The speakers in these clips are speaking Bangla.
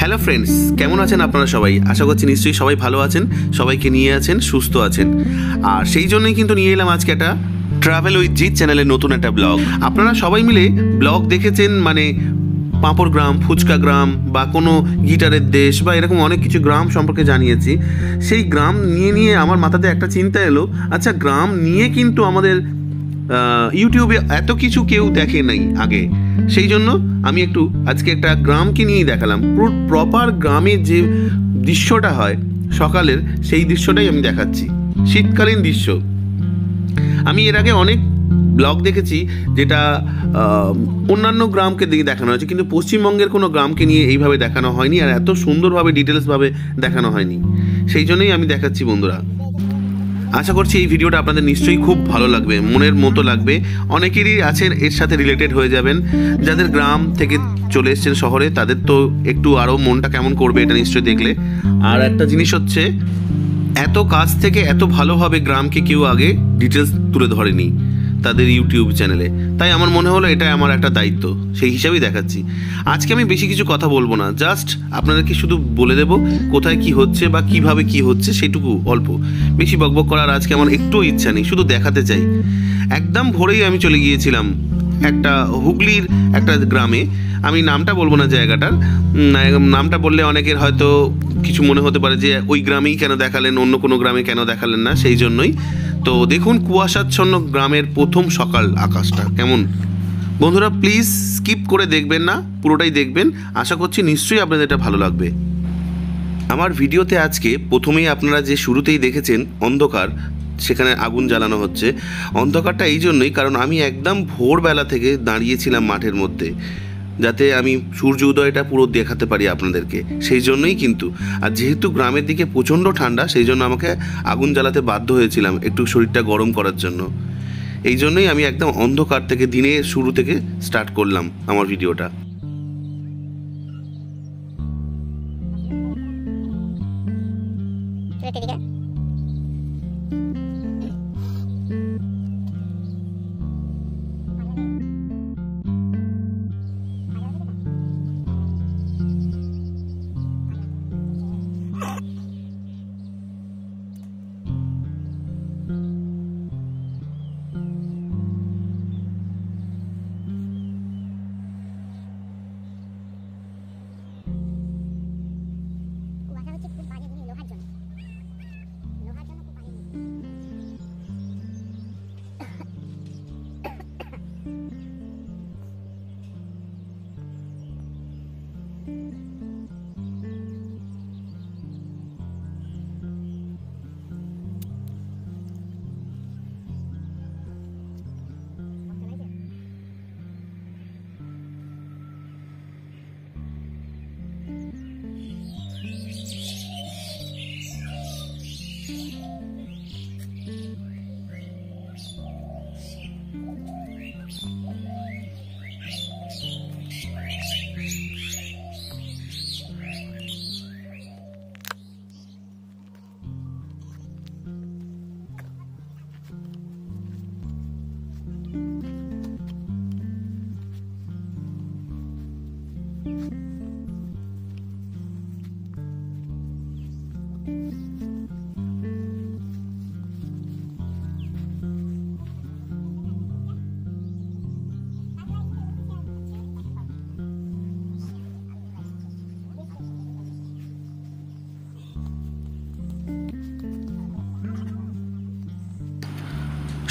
হ্যালো ফ্রেন্ডস, কেমন আছেন আপনারা সবাই? আশা করছি নিশ্চয়ই সবাই ভালো আছেন, সবাইকে নিয়ে আছেন, সুস্থ আছেন। আর সেই জন্যই কিন্তু নিয়ে এলাম আজকে একটা ট্রাভেল উইথ জিৎ চ্যানেলের নতুন একটা ব্লগ। আপনারা সবাই মিলে ব্লগ দেখেছেন, মানে পাঁপড় গ্রাম, ফুচকা গ্রাম বা কোনো গিটারের দেশ বা এরকম অনেক কিছু গ্রাম সম্পর্কে জানিয়েছি। সেই গ্রাম নিয়ে আমার মাথাতে একটা চিন্তা এলো, আচ্ছা গ্রাম নিয়ে কিন্তু আমাদের ইউটিউবে এত কিছু কেউ দেখে নাই আগে। সেই জন্য আমি একটু আজকে একটা গ্রামকে নিয়েই দেখালাম। পুরো প্রপার গ্রামের যে দৃশ্যটা হয় সকালের, সেই দৃশ্যটাই আমি দেখাচ্ছি, শীতকালীন দৃশ্য। আমি এর আগে অনেক ব্লগ দেখেছি যেটা অন্যান্য গ্রামকে দিয়ে দেখানো হয়েছে, কিন্তু পশ্চিমবঙ্গের কোনো গ্রামকে নিয়ে এইভাবে দেখানো হয়নি, আর এত সুন্দরভাবে ডিটেলসভাবে দেখানো হয়নি। সেই জন্যই আমি দেখাচ্ছি বন্ধুরা। আশা করছি এই ভিডিওটা আপনাদের নিশ্চয়ই খুব ভালো লাগবে, মনের মতো লাগবে। অনেকেরই আছেন এর সাথে রিলেটেড হয়ে যাবেন। যাদের গ্রাম থেকে চলে এসছেন শহরে, তাদের তো একটু আরও মনটা কেমন করবে এটা নিশ্চয়ই দেখলে। আর একটা জিনিস হচ্ছে, এত কাছ থেকে এত ভালোভাবে গ্রামকে কেউ আগে ডিটেলস তুলে ধরেনি তাদের ইউটিউব চ্যানেলে। তাই আমার মনে হলো এটা আমার একটা দায়িত্ব, সেই হিসাবেই দেখাচ্ছি। আজকে আমি বেশি কিছু কথা বলবো না, জাস্ট আপনাদেরকে শুধু বলে দেব কোথায় কি হচ্ছে বা কিভাবে কি হচ্ছে, সেটুকু অল্প। বেশি বকবক করার আজকে আমার একটুও ইচ্ছা নেই, শুধু দেখাতে চাই। একদম ভোরেই আমি চলে গিয়েছিলাম একটা হুগলির একটা গ্রামে। আমি নামটা বলবো না জায়গাটার, নামটা বললে অনেকের হয়তো কিছু মনে হতে পারে যে ওই গ্রামেই কেন দেখালেন, অন্য কোনো গ্রামে কেন দেখালেন না, সেই জন্যই। তো দেখুন কুয়াশাচ্ছন্ন গ্রামের প্রথম সকাল আকাশটা কেমন। বন্ধুরা প্লিজ স্কিপ করে দেখবেন না, পুরোটাই দেখবেন। আশা করছি নিশ্চয়ই আপনাদের এটা ভালো লাগবে। আমার ভিডিওতে আজকে প্রথমেই আপনারা যে শুরুতেই দেখেছেন অন্ধকার, সেখানে আগুন জ্বালানো হচ্ছে। অন্ধকারটা এই জন্যই কারণ আমি একদম ভোরবেলা থেকে দাঁড়িয়েছিলাম মাঠের মধ্যে, যাতে আমি সূর্য উদয়টা পুরো দেখাতে পারি আপনাদেরকে, সেই জন্যই কিন্তু। আর যেহেতু গ্রামের দিকে প্রচণ্ড ঠান্ডা, সেই জন্য আমাকে আগুন জ্বালাতে বাধ্য হয়েছিলাম একটু শরীরটা গরম করার জন্য। এই জন্যই আমি একদম অন্ধকার থেকে দিনের শুরু থেকে স্টার্ট করলাম আমার ভিডিওটা।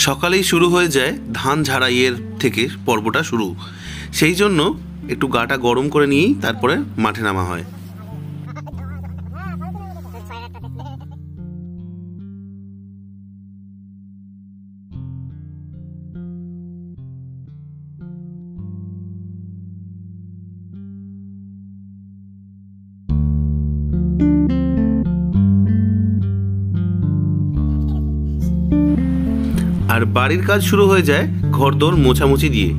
সকালেই শুরু হয়ে যায় ধান ঝাড়াইয়ের থেকে পর্বটা শুরু। সেই জন্য একটু গাটা গরম করে নিয়েই তারপরে মাঠে নামা হয়। আর বাড়ির কাজ শুরু হয়ে যায় ঘরদোর মোছামুছি দিয়ে।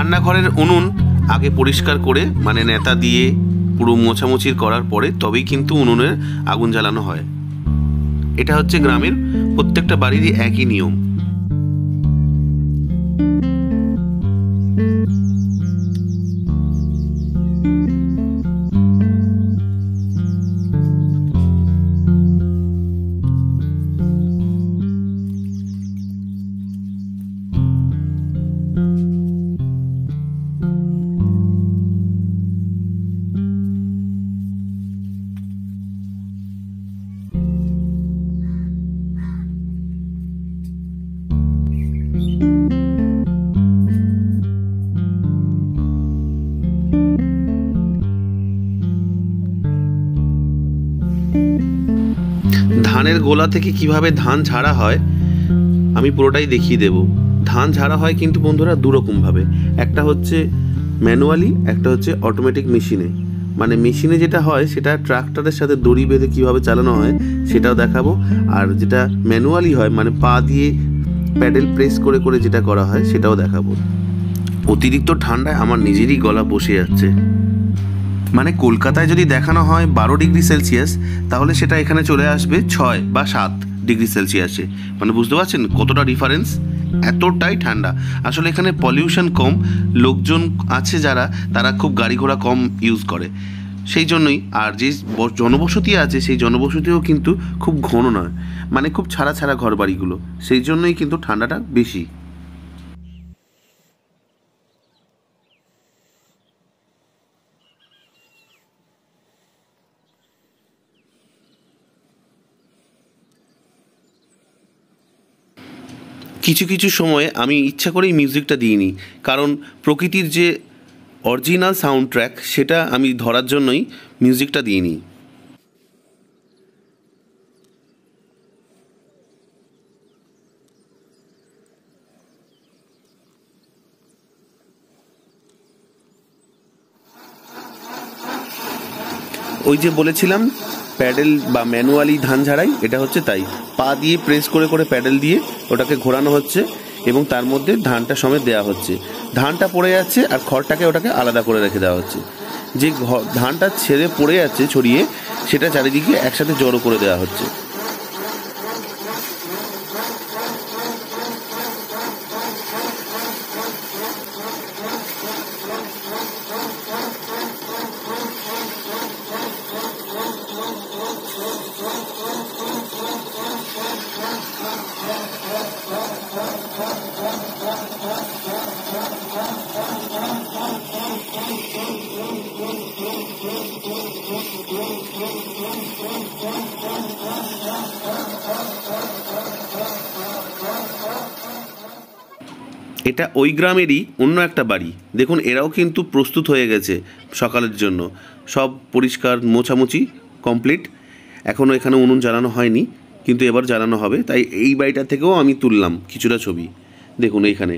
রান্নাঘরের উনুন আগে পরিষ্কার করে মানে নেতা দিয়ে পুরো মোছামুছির করার পরে তবেই কিন্তু উনুনের আগুন জ্বালানো হয়। এটা হচ্ছে গ্রামের প্রত্যেকটা বাড়িরই একই নিয়ম। ধানের গোলা থেকে কিভাবে ধান ঝাড়া হয় আমি পুরোটাই দেখিয়ে দেব। ধান ঝাড়া হয় কিন্তু বন্ধুরা দুরকমভাবে, একটা হচ্ছে ম্যানুয়ালি, একটা হচ্ছে অটোমেটিক মেশিনে। মানে মেশিনে যেটা হয় সেটা ট্রাক্টরের সাথে দড়ি বেঁধে কীভাবে চালানো হয় সেটাও দেখাবো, আর যেটা ম্যানুয়ালি হয় মানে পা দিয়ে প্যাডেল প্রেস করে করে যেটা করা হয় সেটাও দেখাবো। অতিরিক্ত ঠান্ডায় আমার নিজেরই গলা বসে যাচ্ছে। মানে কলকাতায় যদি দেখানো হয় 12 ডিগ্রি সেলসিয়াস, তাহলে সেটা এখানে চলে আসবে 6 বা 7 ডিগ্রি সেলসিয়াসে। মানে বুঝতে পারছেন কতটা ডিফারেন্স, এতটাই ঠান্ডা। আসলে এখানে পলিউশন কম, লোকজন আছে যারা, তারা খুব গাড়ি ঘোড়া কম ইউজ করে সেই জন্যই। আর যে জনবসতি আছে সেই জনবসতিও কিন্তু খুব ঘন নয়, মানে খুব ছাড়া ছাড়া ঘর বাড়িগুলো, সেই জন্যই কিন্তু ঠান্ডাটা বেশি। কিছু কিছু সময়ে আমি ইচ্ছা করেই মিউজিকটা দিইনি, কারণ প্রকৃতির যে অরিজিনাল সাউন্ড ট্র্যাক সেটা আমি ধরার জন্যই মিউজিকটা দিইনি। ওই যে বলেছিলাম প্যাডেল বা ম্যানুয়ালি ধান ঝাড়াই, এটা হচ্ছে তাই। পা দিয়ে প্রেস করে করে প্যাডেল দিয়ে ওটাকে ঘোরানো হচ্ছে এবং তার মধ্যে ধানটা সমেত দেওয়া হচ্ছে। ধানটা পড়ে যাচ্ছে আর খড়টাকে ওটাকে আলাদা করে রেখে দেওয়া হচ্ছে। যে ধানটা ছেড়ে পড়ে যাচ্ছে ছড়িয়ে, সেটা চারিদিকে একসাথে জড়ো করে দেওয়া হচ্ছে। এটা ওই গ্রামেরই অন্য একটা বাড়ি। দেখুন এরাও কিন্তু প্রস্তুত হয়ে গেছে সকালের জন্য, সব পরিষ্কার মোছামুছি কমপ্লিট। এখনও এখানে উনুন জ্বালানো হয়নি, কিন্তু এবার জ্বালানো হবে। তাই এই বাড়িটা থেকেও আমি তুললাম কিছুটা ছবি। দেখুন এইখানে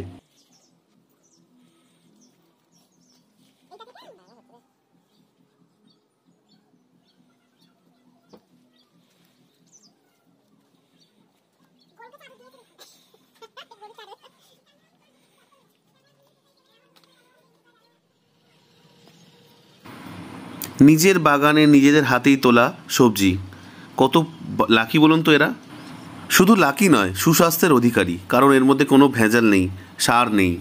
নিজের বাগানে নিজেদের হাতেই তোলা সবজি, কত লাকি বলুন তো এরা। শুধু লাকি নয়, সুস্বাস্থ্যের অধিকারী, কারণ এর মধ্যে কোনো ভেজাল নেই, সার নেই।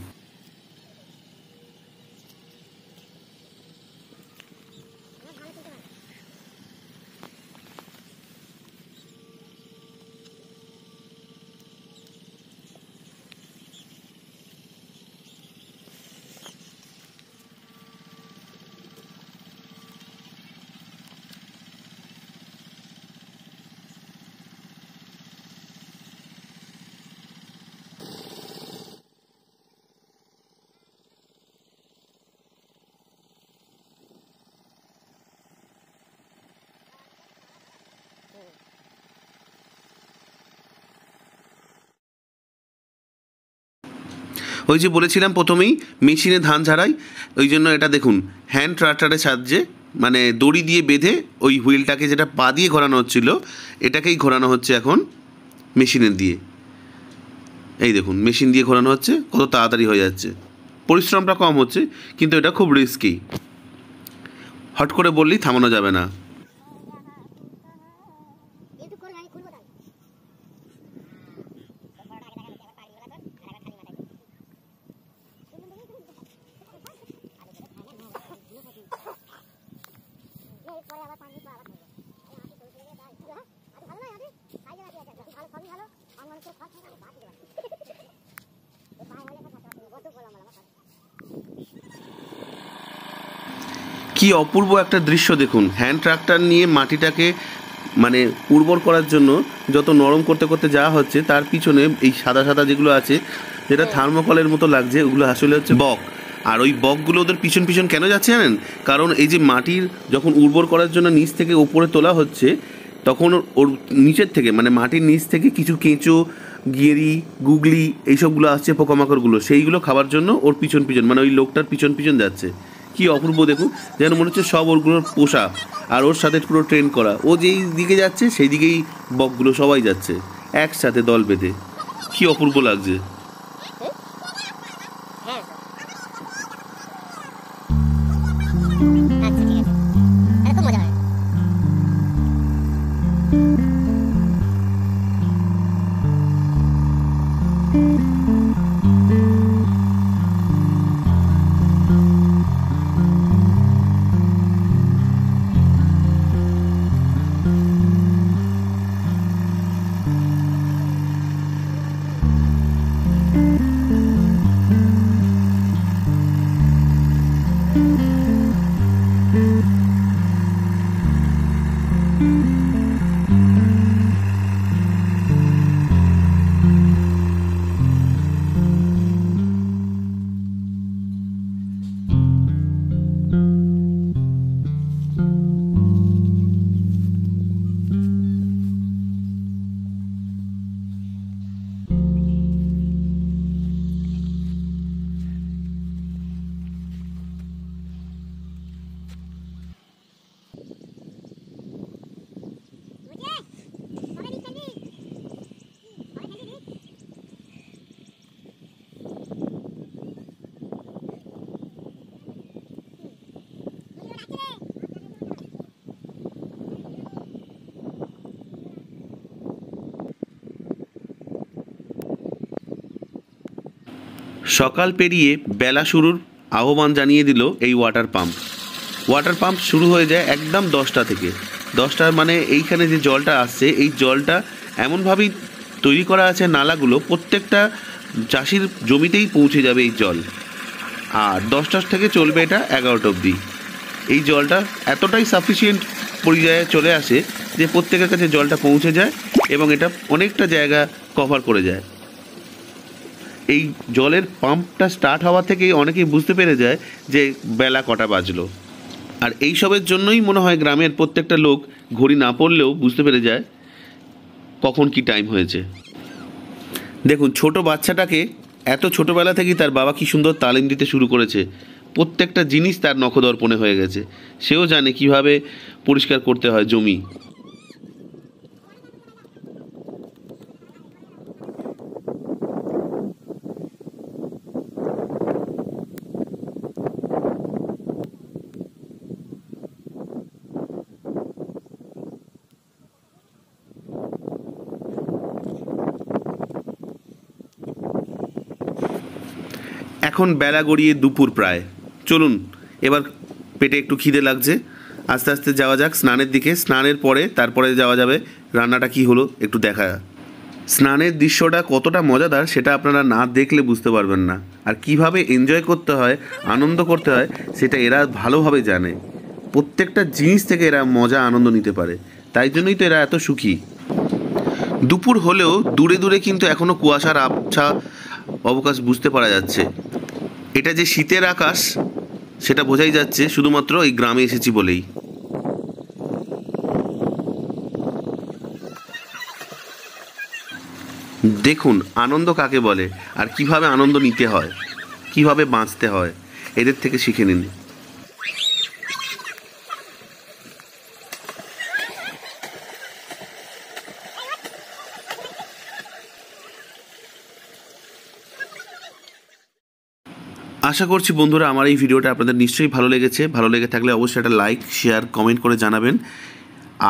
ওই যে বলেছিলাম প্রথমেই মেশিনে ধান ঝাড়াই, ওই জন্য এটা দেখুন হ্যান্ড ট্রাক্টরের সাহায্যে, মানে দড়ি দিয়ে বেঁধে ওই হুইলটাকে যেটা পা দিয়ে ঘোরানো হচ্ছিল এটাকেই ঘোরানো হচ্ছে এখন মেশিনের দিয়ে। এই দেখুন মেশিন দিয়ে ঘোরানো হচ্ছে, কত তাড়াতাড়ি হয়ে যাচ্ছে। পরিশ্রমটা কম হচ্ছে, কিন্তু এটা খুব রিস্কি। হট করে বললেই থামানো যাবে না। কি অপূর্ব একটা দৃশ্য দেখুন। হ্যান্ড ট্রাক্টর নিয়ে মাটিটাকে মানে উর্বর করার জন্য যত নরম করতে করতে যাওয়া হচ্ছে, তার পিছনে এই সাদা সাদা যেগুলো আছে, যেটা থার্মোকলের মতো লাগছে, ওগুলো আসলে হচ্ছে বক। আর ওই বকগুলো ওদের পিছন পিছন কেন যাচ্ছে জানেন? কারণ এই যে মাটির যখন উর্বর করার জন্য নিচ থেকে ওপরে তোলা হচ্ছে, তখন ওর নিচের থেকে মানে মাটির নিচ থেকে কিছু কেঁচো, গেঁড়ি, গুগলি এইসবগুলো আসছে, পোকামাকড়গুলো, সেইগুলো খাবার জন্য ওর পিছন পিছন মানে ওই লোকটার পিছন পিছন যাচ্ছে। কি অপূর্ব দেখুন, যেন মনে হচ্ছে সব ওরগুলোর পোষা, আর ওর সাথে পুরো ট্রেন করা। ও যেই দিকে যাচ্ছে সেই দিকেই বকগুলো সবাই যাচ্ছে একসাথে দল বেঁধে। কি অপূর্ব লাগছে। সকাল পেরিয়ে বেলা শুরুর আহ্বান জানিয়ে দিল এই ওয়াটার পাম্প। ওয়াটার পাম্প শুরু হয়ে যায় একদম 10টা থেকে। 10টার মানে এইখানে যে জলটা আসছে, এই জলটা এমনভাবেই তৈরি করা আছে, নালাগুলো প্রত্যেকটা চাষির জমিতেই পৌঁছে যাবে এই জল। আর 10টা থেকে চলবে এটা 11টা অবধি। এই জলটা এতটাই সাফিসিয়েন্ট পর্যায়ে চলে আসে যে প্রত্যেকের কাছে জলটা পৌঁছে যায় এবং এটা অনেকটা জায়গা কভার করে যায়। এই জলের পাম্পটা স্টার্ট হওয়া থেকেই অনেকেই বুঝতে পেরে যায় যে বেলা কটা বাজলো। আর এইসবের জন্যই মনে হয় গ্রামের প্রত্যেকটা লোক ঘড়ি না পড়লেও বুঝতে পেরে যায় কখন কি টাইম হয়েছে। দেখুন, ছোট বাচ্চাটাকে এত ছোটোবেলা থেকেই তার বাবা কি সুন্দর তালিম দিতে শুরু করেছে। প্রত্যেকটা জিনিস তার নখদর্পণে হয়ে গেছে। সেও জানে কিভাবে পরিষ্কার করতে হয় জমি। এখন বেলা গড়িয়ে দুপুর প্রায়। চলুন, এবার পেটে একটু খিদে লাগছে, আস্তে আস্তে যাওয়া যাক স্নানের দিকে। স্নানের পরে তারপরে যাওয়া যাবে রান্নাটা কি হলো একটু দেখা। স্নানের দৃশ্যটা কতটা মজাদার সেটা আপনারা না দেখলে বুঝতে পারবেন না। আর কিভাবে এনজয় করতে হয়, আনন্দ করতে হয়, সেটা এরা ভালোভাবে জানে। প্রত্যেকটা জিনিস থেকে এরা মজা আনন্দ নিতে পারে, তাই জন্যই তো এরা এত সুখী। দুপুর হলেও দূরে দূরে কিন্তু এখনও কুয়াশার আবছা অবকাশ বুঝতে পারা যাচ্ছে। এটা যে শীতের আকাশ সেটা বোঝাই যাচ্ছে শুধুমাত্র এই গ্রামে এসেছি বলেই। দেখুন আনন্দ কাকে বলে আর কিভাবে আনন্দ নিতে হয়, কিভাবে বাঁচতে হয়, এদের থেকে শিখে নিন। আশা করছি বন্ধুরা আমার এই ভিডিওটা আপনাদের নিশ্চয়ই ভালো লেগেছে। ভালো লেগে থাকলে অবশ্যই একটা লাইক, শেয়ার, কমেন্ট করে জানাবেন।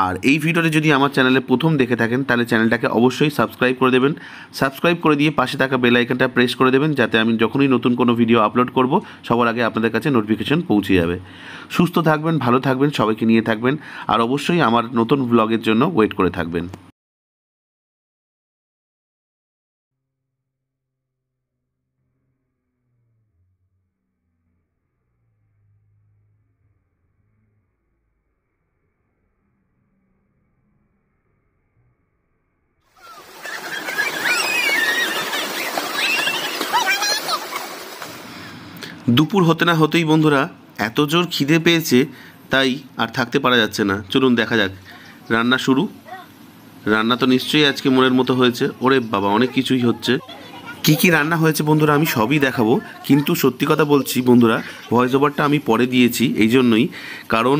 আর এই ভিডিওটা যদি আমার চ্যানেলে প্রথম দেখে থাকেন তাহলে চ্যানেলটাকে অবশ্যই সাবস্ক্রাইব করে দেবেন। সাবস্ক্রাইব করে দিয়ে পাশে থাকা বেল আইকনটা প্রেস করে দেবেন, যাতে আমি যখনই নতুন কোনো ভিডিও আপলোড করব সবার আগে আপনাদের কাছে নোটিফিকেশন পৌঁছে যাবে। সুস্থ থাকবেন, ভালো থাকবেন, সবাইকে নিয়ে থাকবেন, আর অবশ্যই আমার নতুন ব্লগের জন্য ওয়েট করে থাকবেন। দুপুর হতে না হতেই বন্ধুরা এত জোর খিদে পেয়েছে, তাই আর থাকতে পারা যাচ্ছে না। চলুন দেখা যাক রান্না শুরু। রান্না তো নিশ্চয়ই আজকে মনের মতো হয়েছে। ওরে বাবা, অনেক কিছুই হচ্ছে। কি কি রান্না হয়েছে বন্ধুরা আমি সবই দেখাবো, কিন্তু সত্যি কথা বলছি বন্ধুরা, ভয়েস ওভারটা আমি পরে দিয়েছি এই জন্যই, কারণ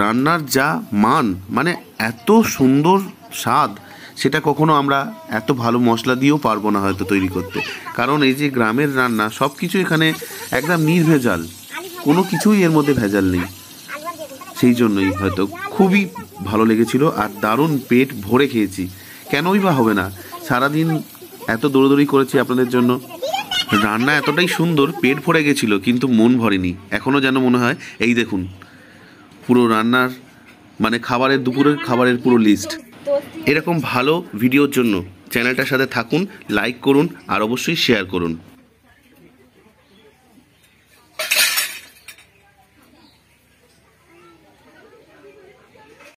রান্নার যা মান, মানে এত সুন্দর স্বাদ, সেটা কখনো আমরা এত ভালো মশলা দিয়েও পারবো না হয়তো তৈরি করতে। কারণ এই যে গ্রামের রান্না, সব কিছু এখানে একদম নির্ভেজাল, কোনো কিছুই এর মধ্যে ভেজাল নেই। সেই জন্যই হয়তো খুবই ভালো লেগেছিল, আর দারুণ পেট ভরে খেয়েছি। কেনই বা হবে না, সারাদিন এত দৌড়দৌড়ি করেছি আপনাদের জন্য। রান্না এতটাই সুন্দর, পেট ভরে গেছিলো কিন্তু মন ভরেনি। এখনও যেন মনে হয়, এই দেখুন পুরো রান্নার মানে খাবারের, দুপুরের খাবারের পুরো লিস্ট। এরকম ভালো ভিডিওর জন্য চ্যানেলটার সাথে থাকুন, লাইক করুন আর অবশ্যই শেয়ার করুন।